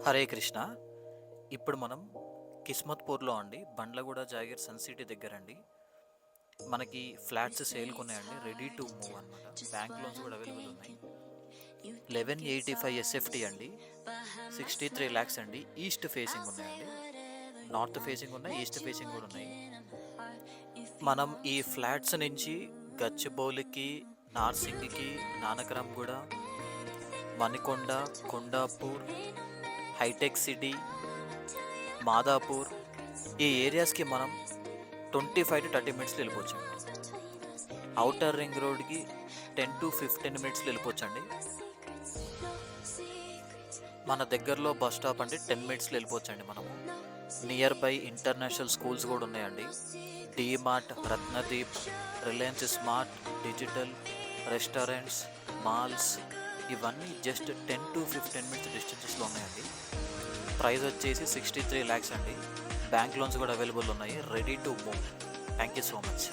హరే కృష్ణ. ఇప్పుడు మనం కిస్మత్పూర్లో అండి, బండ్లగూడ జాగీర్ సన్ సిటీ దగ్గర అండి. మనకి ఫ్లాట్స్ సేల్కి ఉన్నాయండి, రెడీ టు మూవ్ అనమాట. బ్యాంక్ లోన్స్ కూడా అవైలబుల్ ఉన్నాయి. 1185 ఎస్ఎఫ్టీ అండి, 63 lakhs అండి. ఈస్ట్ ఫేసింగ్ ఉన్నాయండి, నార్త్ ఫేసింగ్ ఉన్నాయి, ఈస్ట్ ఫేసింగ్ కూడా ఉన్నాయి. మనం ఈ ఫ్లాట్స్ నుంచి గచ్చిబౌలికి, నార్సింగ్కి, నానక్రామ్గూడ, మణికొండ, కొండాపూర్, హైటెక్ సిటీ, మాదాపూర్ ఈ ఏరియాస్కి మనం 25 to 30 minutes వెళ్ళిపోవచ్చు. అవుటర్ రింగ్ రోడ్కి 10 to 15 minutes వెళ్ళిపోవచ్చండి. మన దగ్గరలో బస్ స్టాప్ అంటే 10 minutes వెళ్ళిపోవచ్చండి. మనము నియర్ బై ఇంటర్నేషనల్ స్కూల్స్ కూడా ఉన్నాయండి. DMart, Ratnadeep, Reliance smart, digital, restaurants, malls ఇవన్నీ జస్ట్ 10 to 15 minutes డిస్టెన్సెస్లో ఉన్నాయండి. ప్రైస్ వచ్చేసి 63 lakhs అండి. బ్యాంక్ లోన్స్ కూడా అవైలబుల్ ఉన్నాయి, ready to move. Thank you so much.